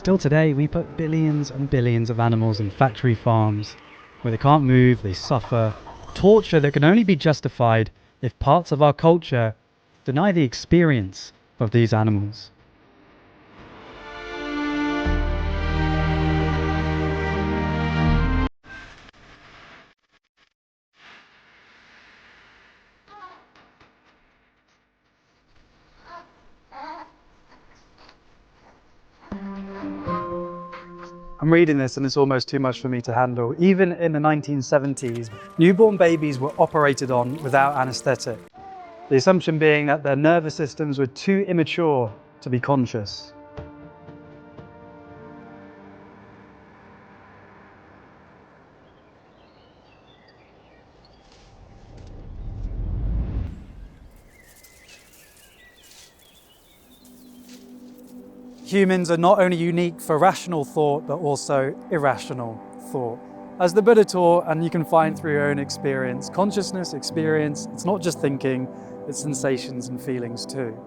Still today, we put billions and billions of animals in factory farms where they can't move, they suffer, torture that can only be justified if parts of our culture deny the experience of these animals. I'm reading this and it's almost too much for me to handle. Even in the 1970s, newborn babies were operated on without anaesthetic. The assumption being that their nervous systems were too immature to be conscious. Humans are not only unique for rational thought, but also irrational thought. As the Buddha taught, and you can find through your own experience, consciousness, experience, it's not just thinking, it's sensations and feelings too.